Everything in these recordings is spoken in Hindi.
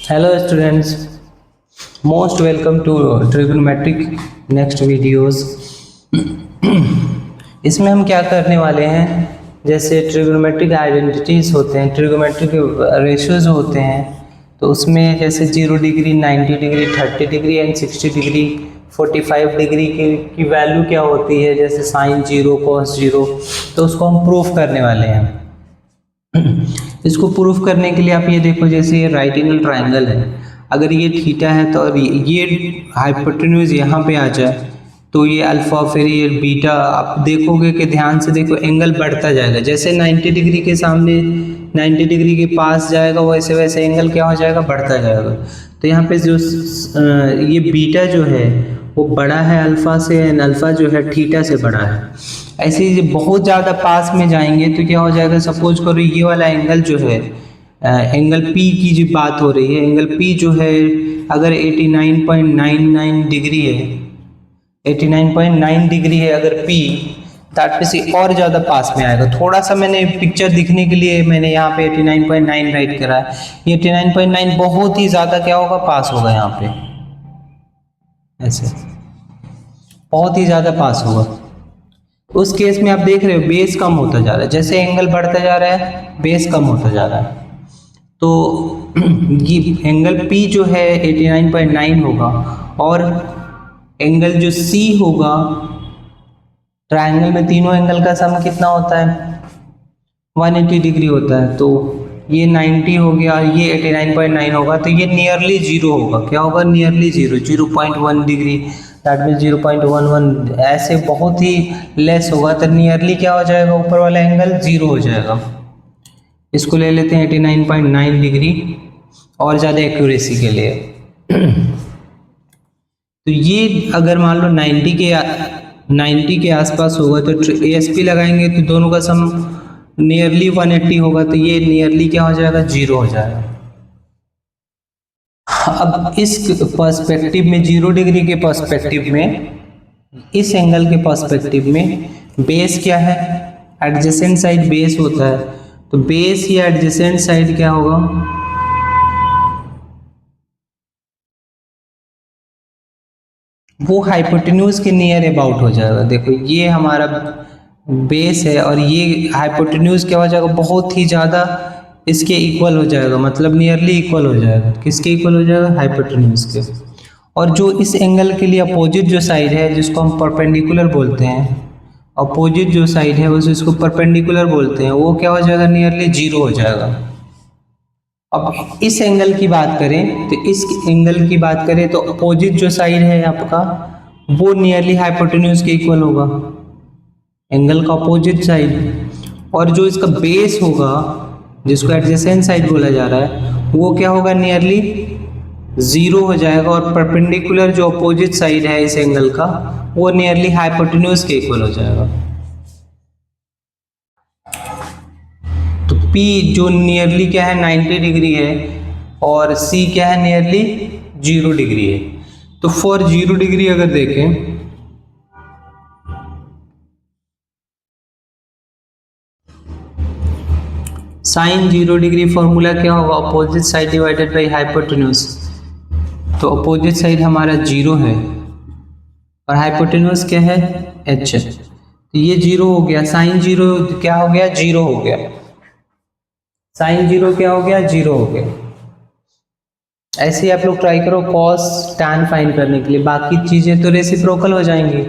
Hello students, most welcome to trigonometric next videos। इसमें हम क्या करने वाले हैं, जैसे ट्रिगोनोमेट्रिक आइडेंटिटीज होते हैं, ट्रिगोनोमेट्रिक रेशियोज होते हैं, तो उसमें जैसे 0 degree, 90 degree, 30 degree and 60 degree, 45 degree की वैल्यू क्या होती है, जैसे साइन 0, कॉस 0, तो उसको हम प्रूफ करने वाले हैं। इसको प्रूफ करने के लिए आप ये देखो, जैसे ये राइट एंगल ट्राइंगल है, अगर ये थीटा है तो और ये हाइपोटेन्यूज यहाँ पे आ जाए तो ये अल्फा, फिर ये बीटा, आप देखोगे कि ध्यान से देखो एंगल बढ़ता जाएगा। जैसे 90 डिग्री के सामने 90 डिग्री के पास जाएगा वैसे वैसे एंगल क्या हो जाएगा, बढ़ता जाएगा। तो यहाँ पे जो ये बीटा जो है वो बड़ा है अल्फा से, एंड अल्फा जो है थीटा से बड़ा है। ऐसे ही बहुत ज़्यादा पास में जाएंगे तो क्या हो जाएगा, सपोज करो ये वाला एंगल जो है, एंगल पी की जो बात हो रही है, एंगल पी जो है अगर 89.99 डिग्री है, 89.9 डिग्री है अगर पी, दैट से और ज़्यादा पास में आएगा। थोड़ा सा मैंने पिक्चर दिखने के लिए मैंने यहाँ पे 89.9 राइट करा है। ये 89.9 बहुत ही ज़्यादा क्या होगा, पास होगा यहाँ पे, ऐसे बहुत ही ज़्यादा पास होगा। उस केस में आप देख रहे हो बेस कम होता जा रहा है, जैसे एंगल बढ़ता जा रहा है बेस कम होता जा रहा है। तो ये एंगल P जो है 89.9 होगा, और एंगल जो C होगा, ट्रायंगल में तीनों एंगल का सम कितना होता है, 180 डिग्री होता है। तो ये 90 हो गया, ये 89.9 होगा, तो ये नियरली जीरो होगा। क्या होगा, nearly zero, 0.1 degree, that mean 0.11, ऐसे बहुत ही लेस होगा। तो नियरली क्या हो जाएगा, ऊपर वाला एंगल जीरो हो जाएगा। इसको ले लेते हैं 89.9 डिग्री और ज़्यादा एक्यूरेसी के लिए। तो ये अगर मान लो 90 के आसपास होगा तो ASP लगाएंगे तो दोनों का सम नियरली 180 होगा, तो ये नियरली क्या हो जाएगा, जीरो हो जाएगा। अब इस पर्सपेक्टिव में 0 डिग्री के पर्सपेक्टिव में, इस एंगल के पर्सपेक्टिव में बेस क्या है, एडजेसेंट साइड बेस होता है। तो बेस या एडजेसेंट साइड क्या होगा, वो हाइपोटेन्यूज के नियर अबाउट हो जाएगा। देखो ये हमारा बेस है और ये हाइपोटेन्यूज क्या हो जाएगा, बहुत ही ज़्यादा इसके इक्वल हो जाएगा, मतलब नियरली इक्वल हो जाएगा। किसके इक्वल हो जाएगा, हाइपोटेन्यूज के। और जो इस एंगल के लिए अपोजिट जो साइड है, जिसको हम परपेंडिकुलर बोलते हैं, अपोजिट जो साइड है उस इसको परपेंडिकुलर बोलते हैं, वो क्या हो जाएगा, नियरली जीरो हो जाएगा। अब इस एंगल की बात करें तो इस एंगल की बात करें तो अपोजिट जो साइड है आपका, वो नियरली हाइपोटेन्यूज के इक्वल होगा, एंगल का अपोजिट साइड। और जो इसका बेस होगा, जिसको एडजेसेंट साइड बोला जा रहा है, वो क्या होगा, नियरली जीरो हो जाएगा। और परपेंडिकुलर जो अपोजिट साइड है इस एंगल का, वो नियरली हाइपोटेन्यूज के इक्वल हो जाएगा। तो P जो नियरली क्या है, 90 डिग्री है, और C क्या है, नियरली 0 डिग्री है। तो फॉर 0 डिग्री अगर देखें, साइन 0 डिग्री फॉर्मूला क्या होगा, opposite side divided by hypotenuse. तो अपोजिट साइड हमारा 0 है और हाइपोटेन्यूज क्या है, h है। तो ये 0 हो गया, साइन 0 क्या हो गया, 0 हो गया, साइन 0 क्या हो गया, 0 हो गया। ऐसे ही आप लोग ट्राई करो कॉस टैन फाइंड करने के लिए, बाकी चीजें तो रेसिप्रोकल हो जाएंगी।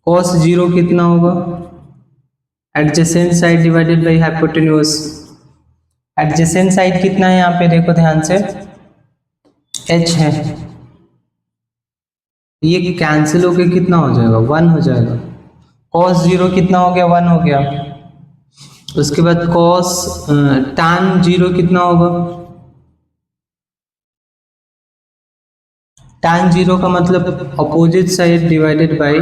कॉस 0 कितना होगा, adjacent side divided by hypotenuse. Adjacent side कितना है, यहाँ पे देखो ध्यान से, h है, ये कैंसिल होके कितना हो जाएगा, 1 हो जाएगा। कॉस 0 कितना हो गया, 1 हो गया। उसके बाद कॉस टैन 0 कितना होगा, टैन 0 का मतलब opposite side divided by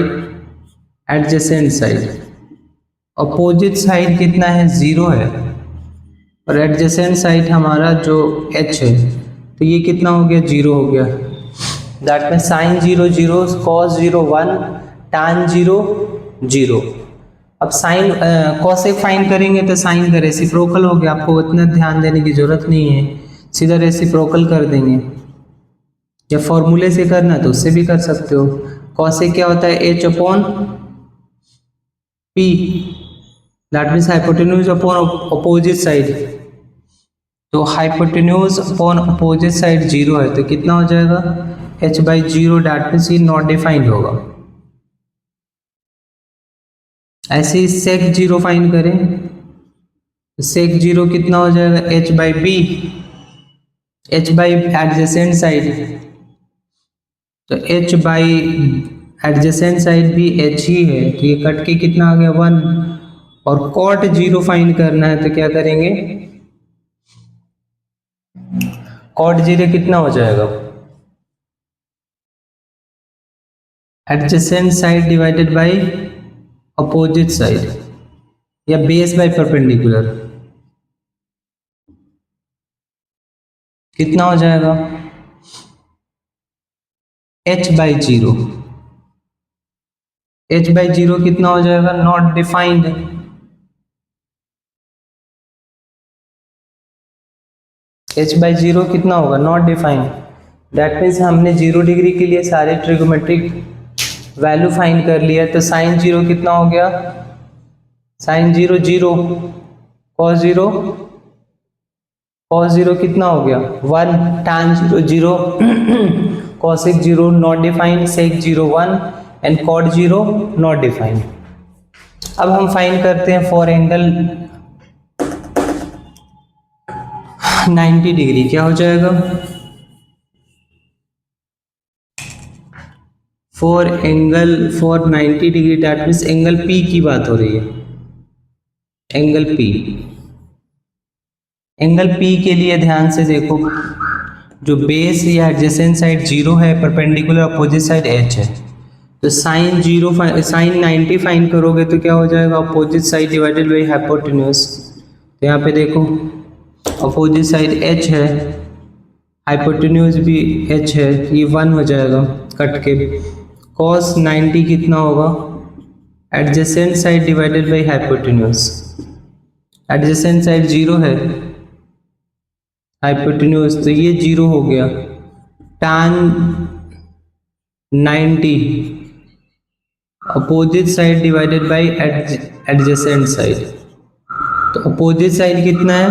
adjacent side. Opposite side कितना है, 0 है, और एडजेसेंट साइड हमारा जो h है, तो ये कितना हो गया, 0 हो गया। दैट में साइन 0 0, कॉस 0 1, टैन 0 0। अब साइन कॉसेक फाइन करेंगे तो साइन का रेसिप्रोकल हो गया, आपको इतना ध्यान देने की जरूरत नहीं है, सीधा रेसिप्रोकल कर देंगे। या फॉर्मूले से करना तो उससे भी कर सकते हो। कॉसेक क्या होता है, H upon P, that means hypotenuse upon opposite side. तो हाइपोटेन्यूज अपॉन अपोजिट साइड 0 है तो कितना हो जाएगा, h/0, दैट मीन्स ये नॉट डिफाइंड होगा। ऐसे ही सेक 0 फाइंड करें, सेक 0 कितना हो जाएगा, h/b, h by adjacent side, तो h बाई एडजेसेंट साइड भी h ही है, तो ये कट के कितना आ गया 1। और कॉट 0 फाइंड करना है तो क्या करेंगे, कॉट 0 कितना हो जाएगा, adjacent side divided by opposite side, या बेस बाई परपेंडिकुलर, कितना हो जाएगा, h/0। h/0 कितना हो जाएगा, नॉट डिफाइंड। h/0 कितना होगा, नॉट डिफाइंड। दैट मीन्स हमने 0 डिग्री के लिए सारे ट्रिगोमेट्रिक वैल्यू फाइंड कर लिया। तो साइन 0 कितना हो गया, साइन 0 0, कॉस 0, कॉस 0 कितना हो गया 1, tan 0 0, cosec 0 not defined, sec 0 1 and cot 0 not defined. अब हम फाइंड करते हैं फॉर एंगल 90 डिग्री, क्या हो जाएगा, for 90 degree, that means angle P की बात हो रही है, एंगल P। एंगल P के लिए ध्यान से देखो, जो बेस या एडजेसेंट साइड 0 है, परपेंडिकुलर अपोजिट साइड h है, तो साइन 90 फाइंड करोगे तो क्या हो जाएगा, opposite side divided by hypotenuse. तो यहाँ पे देखो अपोजिट साइड h है, हाइपोटेन्यूज भी h है, ये 1 हो जाएगा कट के। cos 90 कितना होगा, adjacent side divided by hypotenuse, adjacent side 0 है, हाइपोटेन्यूज तो ये 0 हो गया, tan 90 opposite side divided by adjacent side, तो अपोजिट साइड कितना है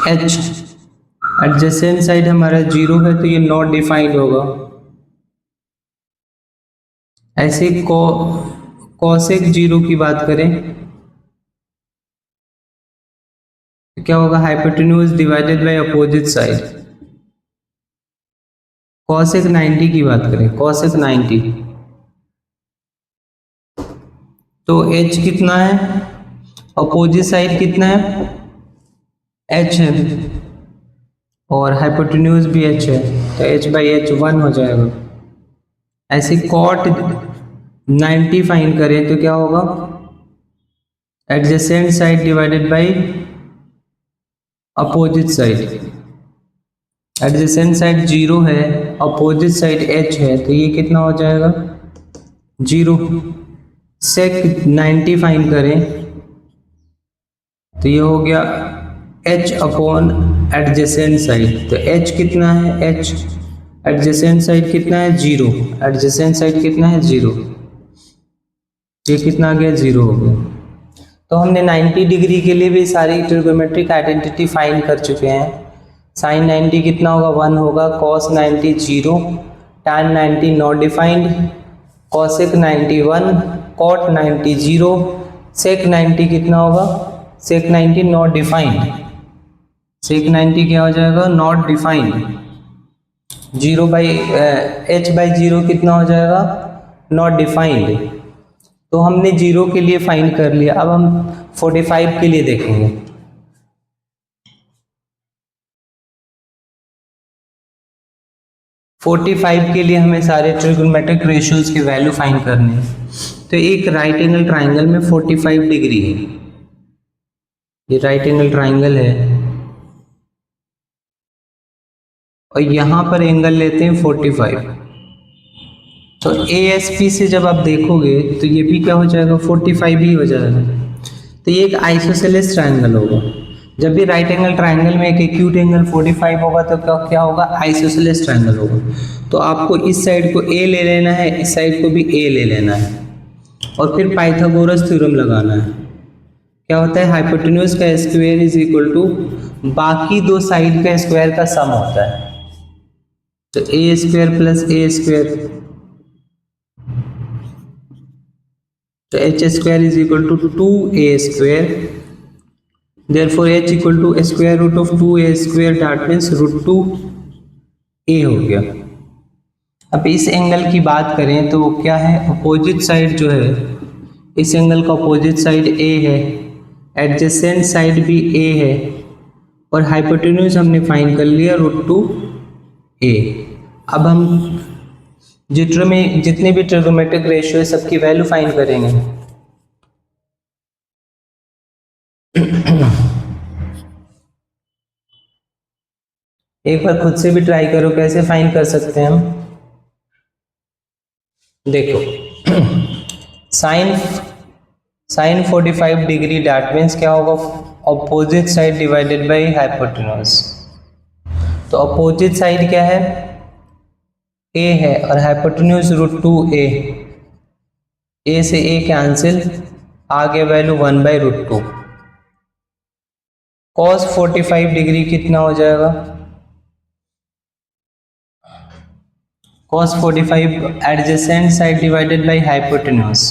h, एडजेसेंट साइड हमारा 0 है तो ये नॉट डिफाइंड होगा। ऐसे कॉसेक 0 की बात करें तो क्या होगा, hypotenuse divided by opposite side. Cosec 90 की बात करें, कॉसेक 90 तो h कितना है, अपोजिट साइड कितना है h है, और हाइपोटेन्यूज भी h है, तो h/h 1 हो जाएगा। ऐसे कॉट 90 फाइंड करें तो क्या होगा, adjacent side divided by opposite side, adjacent side 0 है, अपोजिट साइड h है, तो ये कितना हो जाएगा 0। सेक 90 फाइंड करें तो ये हो गया h अपॉन एडजेसेंट साइड, तो h कितना है, h एडजेसेंट साइड कितना है 0, एडजेसेंट साइड कितना है 0, ये कितना आ गया 0 हो गया। तो हमने 90 डिग्री के लिए भी सारी ट्रिगोमेट्रिक आइडेंटिटी फाइंड कर चुके हैं। साइन 90 कितना होगा 1 होगा, cos 90 0, tan 90 not defined, cosec 90 1, cot 90 0, sec 90 कितना होगा, सेक 90 नॉट डिफाइंड, सेक 90 क्या हो जाएगा नॉट डिफाइंड। 0/h/0 कितना हो जाएगा नॉट डिफाइंड। तो हमने 0 के लिए फाइंड कर लिया। अब हम 45 के लिए देखेंगे। 45 के लिए हमें सारे ट्रिगोनोमेट्रिक रेशियोज की वैल्यू फाइंड करनी है। तो एक राइट एंगल ट्राइंगल में 45 डिग्री है, ये राइट एंगल ट्राइंगल है, और यहां पर एंगल लेते हैं 45। तो ASP से जब आप देखोगे तो ये भी क्या हो जाएगा, 45 ही हो जाएगा। तो ये एक आइसोसेलेस ट्रायंगल होगा। जब भी राइट एंगल ट्रायंगल में एक एक्यूट एंगल 45 होगा तो क्या क्या होगा, आइसोसेलेस ट्रायंगल होगा। तो आपको इस साइड को A ले लेना है, इस साइड को भी A ले लेना है, और फिर पाइथागोरस थ्योरम लगाना है। क्या होता है, हाइपोटेन्यूज का स्क्वायर इज इक्वल टू बाकी दो साइड का स्क्वायर का सम होता है। तो a square plus a square, तो h square is equal to 2a स्क्वायर, therefore h equal to square root of 2a स्क्वायर, दैट मीन्स √2a हो गया। अब इस एंगल की बात करें तो क्या है, अपोजिट साइड जो है, इस एंगल का अपोजिट साइड a है, एडजेसेंट साइड भी a है, और हाइपोटेन्यूज हमने फाइंड कर लिया √2a। अब हम जितने भी ट्रिगोनोमेट्रिक रेशियो है सबकी वैल्यू फाइंड करेंगे। एक बार खुद से भी ट्राई करो, कैसे फाइंड कर सकते हैं हम। देखो साइन 45 डिग्री, डैट मीन्स क्या होगा, opposite side divided by hypotenuse. तो अपोजिट साइड क्या है, a है, और हाइपोटेन्यूज √2a, a से a कैंसिल, आगे वैल्यू 1/√2। cos 45 डिग्री कितना हो जाएगा, cos 45 adjacent side divided by hypotenuse.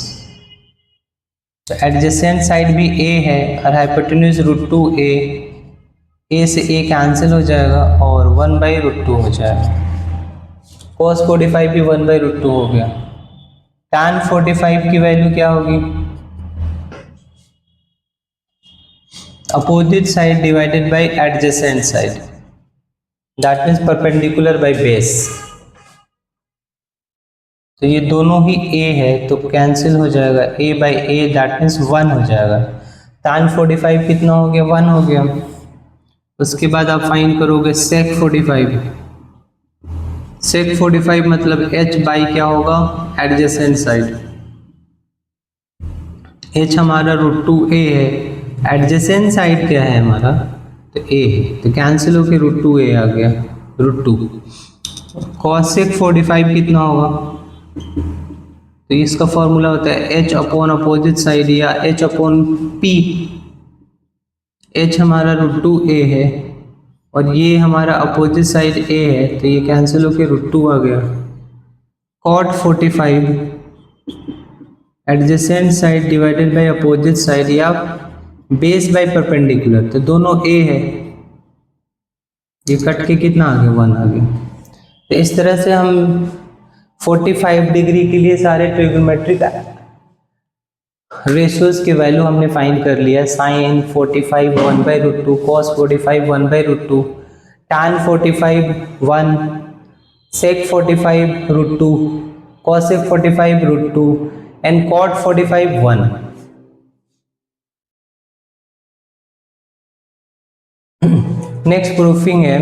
तो एडजेसेंट साइड भी a है और हाइपोटेन्यूज √2a, a से a कैंसिल हो जाएगा और 1/√2 हो जाएगा। cos 45 भी 1/√2 हो गया। tan 45 की वैल्यू क्या होगी, opposite side divided by adjacent side, that means perpendicular by base. तो ये दोनों ही a है तो कैंसिल हो जाएगा, a/a दैट मीन्स 1 हो जाएगा। tan 45 कितना हो गया, 1 हो गया। उसके बाद आप फाइंड करोगे sec 45। sec 45 मतलब h बाई क्या होगा, एडजेसेंट साइड। h हमारा √2a है, एडजेसेंट साइड क्या है हमारा, तो a है, तो कैंसिल होके √2a आ गया, √2। cos sec 45 कितना होगा, तो इसका फॉर्मूला होता है h अपॉन अपोजिट साइड या h अपॉन p। h हमारा √2a है और ये हमारा अपोजिट साइड a है, तो ये कैंसिल होके √2 आ गया। cot 45 adjacent side divided by opposite side या बेस बाय परपेंडिकुलर, तो दोनों a है, ये कट के कितना आ गया, 1 आ गया। तो इस तरह से हम 45 डिग्री के लिए सारे ट्रिग्नोमेट्रिक रेशियोज की वैल्यू हमने फाइंड कर लिया। Sine 45 1/√2, cos 45 1/√2, tan 45 1, sec 45 √2, cosec 45 √2 and cot 45 1। Next proofing है,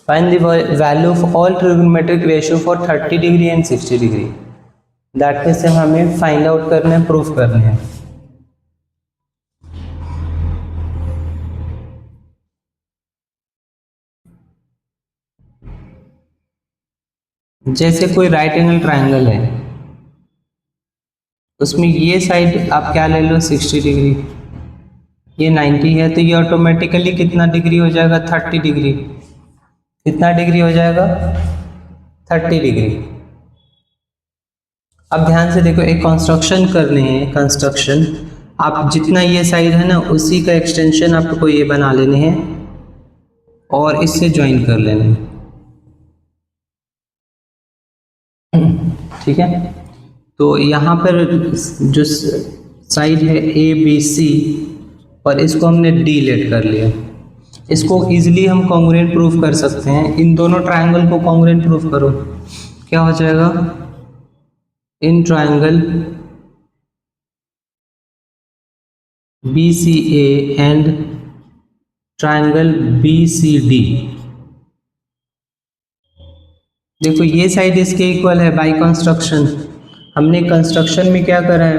find the value of all trigonometric ratio for 30 degree and 60 degree. That means हमें फाइंड आउट करना है, प्रूफ करने हैं। जैसे कोई राइट एंगल ट्रायंगल है, उसमें ये साइड आप क्या ले लो, 60 डिग्री, ये 90 है, तो ये ऑटोमेटिकली कितना डिग्री हो जाएगा, 30 डिग्री। कितना डिग्री हो जाएगा, 30 डिग्री। अब ध्यान से देखो, एक कंस्ट्रक्शन करने हैं, कंस्ट्रक्शन आप जितना ये साइड है ना उसी का एक्सटेंशन आपको ये बना लेने हैं और इससे ज्वाइन कर लेने हैं, ठीक है। तो यहाँ पर जो साइड है ABC और इसको हमने D लेट कर लिया। इसको इजीली हम कॉन्ग्रुएंट प्रूफ कर सकते हैं। इन दोनों ट्रायंगल को कॉन्ग्रुएंट प्रूफ करो, क्या हो जाएगा, in triangle BCA and triangle BCD, देखो ये साइड इसके इक्वल है बाई कंस्ट्रक्शन। हमने कंस्ट्रक्शन में क्या करा है,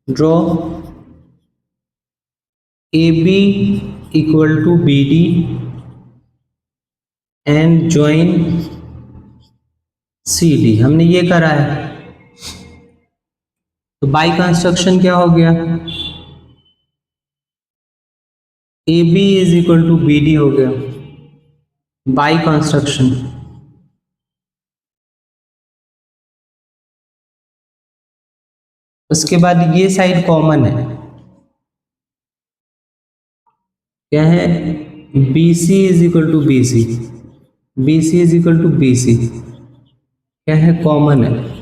draw A B equal to B D and join C D, हमने ये करा है। तो बाई कंस्ट्रक्शन क्या हो गया, A B is equal to B D हो गया बाई कंस्ट्रक्शन। उसके बाद ये साइड कॉमन है, क्या है, B C is equal to B C, B C is equal to B C, क्या है, कॉमन है।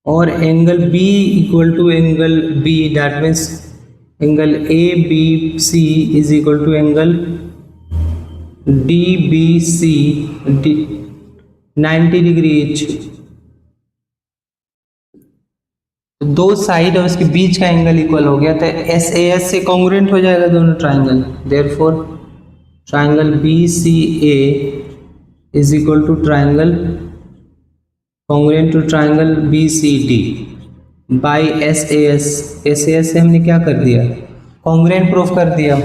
और angle B equal to angle B, that means angle A B C is equal to angle D B C 90 degree each. दो साइड और उसके बीच का एंगल इक्वल हो गया, तो एस ए एस से कॉन्ग्रुएंट हो जाएगा दोनों triangle. Therefore triangle B C A is equal to triangle congruent to triangle B C D by S A S. S A S से हमने क्या कर दिया, कॉन्ग्रुएंट प्रूफ कर दिया।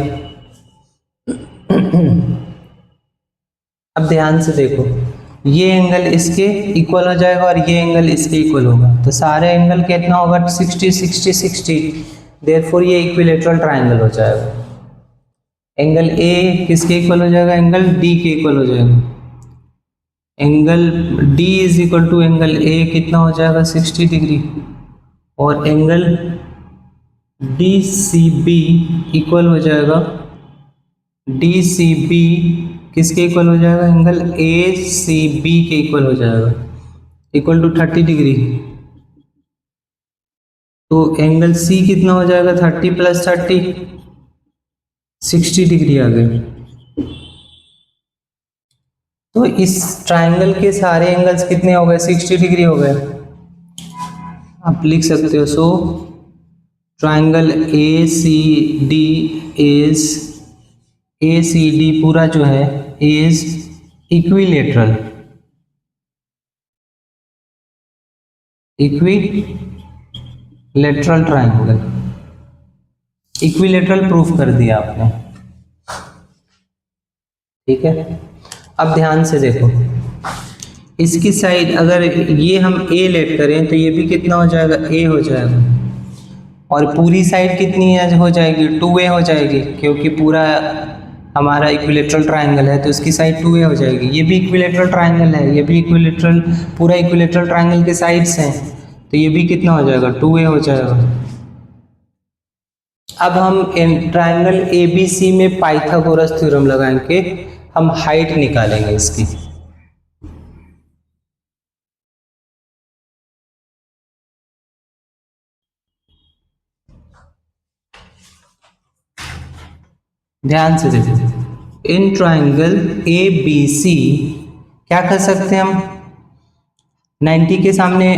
अब ध्यान से देखो, ये एंगल इसके इक्वल हो जाएगा और ये एंगल इसके इक्वल होगा, तो सारे एंगल कितना होगा, 60 60 60। देयरफॉर ये इक्विलेटरल ट्राइंगल हो जाएगा। एंगल ए किसके इक्वल हो जाएगा, एंगल डी के इक्वल हो जाएगा। Angle D is equal to angle A कितना हो जाएगा, 60 डिग्री। और एंगल DCB इक्वल हो जाएगा, DCB किसके इक्वल हो जाएगा, एंगल ACB के इक्वल हो जाएगा, इक्वल टू 30 डिग्री। तो एंगल C कितना हो जाएगा, 30 प्लस 30 60 डिग्री आ गए। तो इस ट्राइंगल के सारे एंगल्स कितने हो गए, 60 डिग्री हो गए। आप लिख सकते हो, so triangle A C D is, A C D पूरा जो है is equilateral, equilateral triangle. Equilateral proof कर दिया आपने, ठीक है। अब ध्यान से देखो, इसकी साइड अगर ये हम A लेट करें तो ये भी कितना हो जाएगा, A हो जाएगा। और पूरी साइड कितनी हो जाएगी, 2A हो जाएगी, क्योंकि पूरा हमारा इक्विलेटरल ट्राइंगल है तो इसकी साइड 2A हो जाएगी। ये भी इक्विलेटरल ट्राइंगल है, ये भी इक्विलेटरल, पूरा इक्विलेटरल ट्राइंगल के साइड्स हैं, तो ये भी कितना हो जाएगा, 2A हो जाएगा। अब हम ट्राइंगल ABC में पाइथागोरस थ्योरम लगाएंगे, हम हाइट निकालेंगे इसकी। ध्यान से देखो, इन ट्राइंगल ABC क्या कर सकते हैं हम, 90 के सामने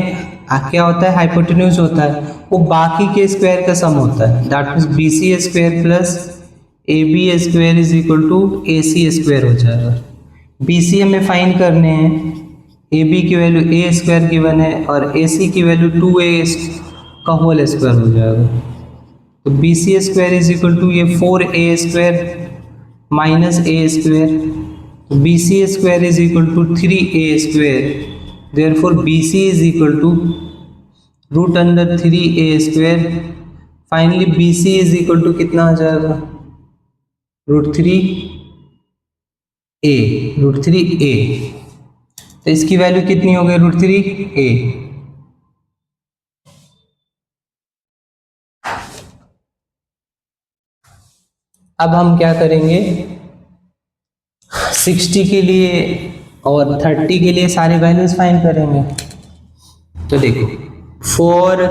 क्या होता है, हाइपोटेन्यूज होता है, वो बाकी के स्क्वायर का सम होता है। That means BC square plus AB square is equal to AC square हो जाएगा। BC हमें फाइंड करने हैं, AB की वैल्यू A स्क्वायर गिवन है और AC की वैल्यू 2A का होल स्क्वायर हो जाएगा। तो BC square is equal to ये 4A square minus A square, तो BC square is equal to 3A square. Therefore BC is equal to root under 3A square. Finally BC is equal to कितना आ जाएगा, रूट 3A। तो इसकी वैल्यू कितनी हो गई, रूट 3A। अब हम क्या करेंगे, 60 के लिए और 30 के लिए सारे वैल्यूज फाइंड करेंगे। तो देखो, फॉर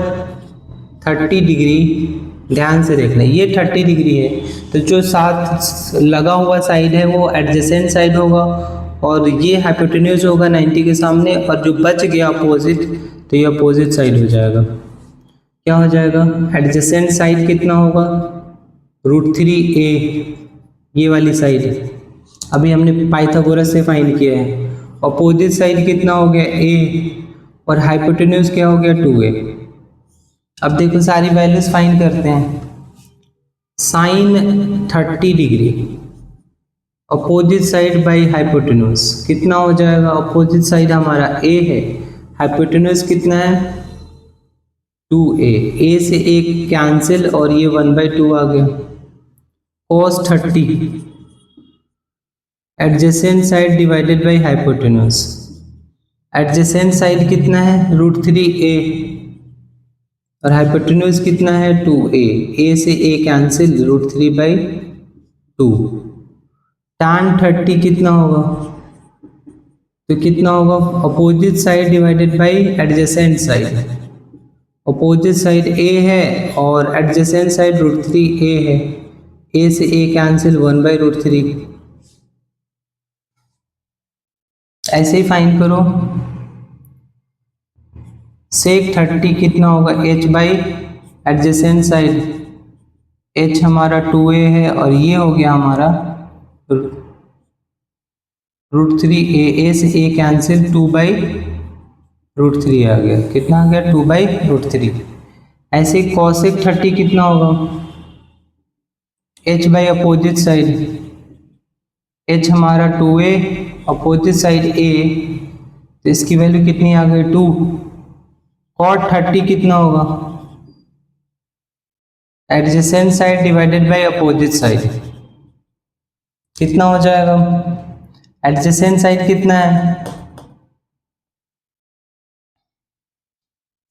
30 डिग्री, ध्यान से देखना, ये 30 डिग्री है, तो जो साथ लगा हुआ साइड है वो एडजेसेंट साइड होगा और ये हाइपोटेन्यूज होगा 90 के सामने, और जो बच गया अपोजिट, तो ये अपोजिट साइड हो जाएगा। क्या हो जाएगा, एडजेसेंट साइड कितना होगा, रूट 3A, ये वाली साइड, अभी हमने पाइथागोरस से फाइंड किया है। अपोजिट साइड कितना हो गया ए, और हाइपोटेन्यूज क्या हो गया 2a। अब देखो सारी वैल्यूज फाइंड करते हैं। Sine 30 degree opposite side by hypotenuse कितना हो जाएगा? अपोजिट साइड हमारा ए है, हाइपोटेन्यूज कितना है 2a, ए से एक कैंसिल और ये 1/2 आ गया। cos 30 adjacent side divided by hypotenuse, adjacent side कितना है √3a और हाइपोटेन्यूज कितना है 2a, a से a कैंसिल √3/2। tan 30 कितना होगा? तो कितना होगा? Opposite side divided by adjacent side. Opposite side a है और एडजेसेंट साइड √3a है, a से a कैंसिल 1/√3। ऐसे ही फाइंड करो। sec 30 कितना होगा? h by adjacent side, h हमारा 2a है और ये हो गया हमारा √3a, a से a कैंसिल 2/√3 आ गया। कितना आ गया? 2/√3। ऐसे cosec 30 कितना होगा? h by opposite side, h हमारा 2a, अपोजिट साइड a, तो इसकी वैल्यू कितनी आ गई 2। cot 30 कितना होगा? Adjacent side divided by opposite side कितना हो जाएगा? एडजेसेंट साइड कितना है?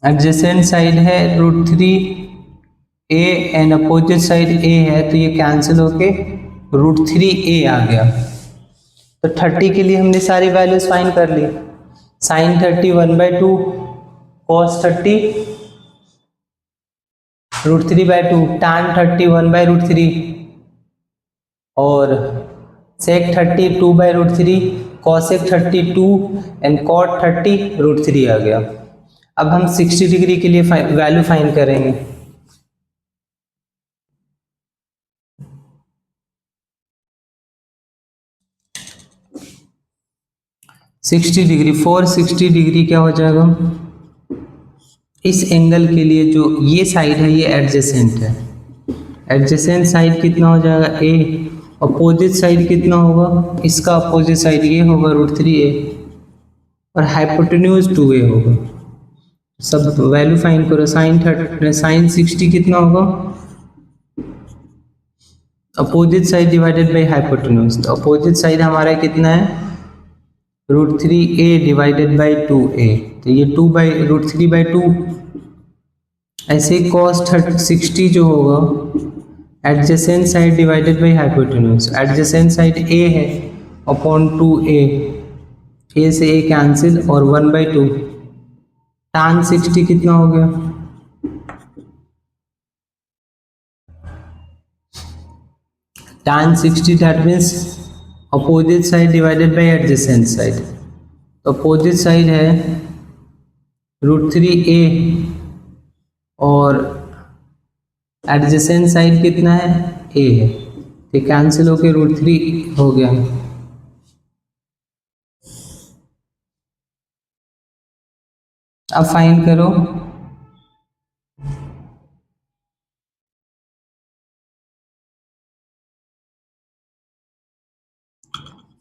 एडजेसेंट साइड है √3a and opposite side a है, तो ये कैंसिल होके √3a आ गया। तो 30 के लिए हमने सारी वैल्यूज फाइंड कर ली। साइन 30 1/2, cos 30 √3/2, tan 30 1/√3 और sec 30 2/√3, cosec 30 2 एंड cot 30 √3 आ गया। अब हम 60 डिग्री के लिए वैल्यू फाइंड करेंगे। फॉर 60 डिग्री क्या हो जाएगा? इस एंगल के लिए जो ये साइड है ये एडजेसेंट है, एडजेसेंट साइड कितना हो जाएगा a, अपोजिट साइड कितना होगा? इसका अपोजिट साइड ये होगा √3a और हाइपोटेन्यूज 2a होगा। सब वैल्यू फाइंड करो। साइन 60 कितना होगा? Opposite side divided by hypotenuse, तो अपोजिट साइड हमारा कितना है √3a डिवाइडेड बाई 2a, तो ये 2/√3/2। ऐसे cos 60 जो होगा adjacent side divided by hypotenuse, adjacent side a है अपॉन 2a, a से a कैंसिल और 1/2। tan 60 कितना हो गया? tan 60 that means opposite side divided by adjacent side, तो अपोजिट साइड है √3a और एडजेसेंट साइड कितना है a है, तो कैंसिल होके √3 हो गया। अब फाइंड करो।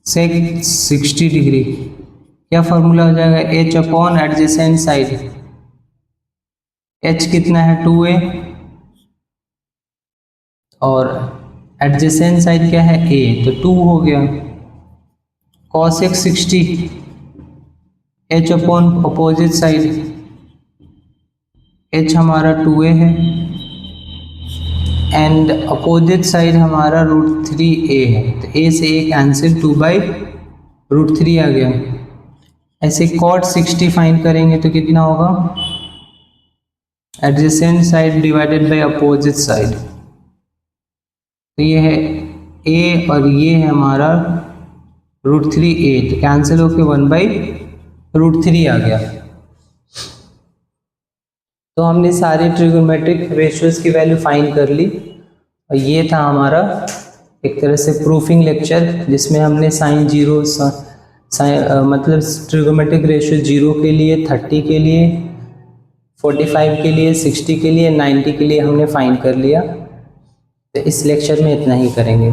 sec 60 डिग्री क्या फॉर्मूला हो जाएगा? h upon adjacent side, h कितना है 2a और एडजेसेंट साइड क्या है a, तो 2 हो गया। cosec 60 h upon opposite side, h हमारा 2a है एंड अपोजिट साइड हमारा √3a है, तो a से a कैंसिल 2/√3 आ गया। ऐसे cot 60 फाइंड करेंगे तो कितना होगा? Adjacent side divided by opposite side, तो ये है a और ये है हमारा √3a, तो कैंसिल होके 1/√3 आ गया। तो हमने सारे ट्रिगोनोमेट्रिक रेशियोज की वैल्यू फाइंड कर ली और ये था हमारा एक तरह से प्रूफिंग लेक्चर, जिसमें हमने साइन जीरो मतलब ट्रिगोमेट्रिक रेशियो 0 के लिए, 30 के लिए, 45 के लिए, 60 के लिए, 90 के लिए हमने फाइंड कर लिया। तो इस लेक्चर में इतना ही करेंगे।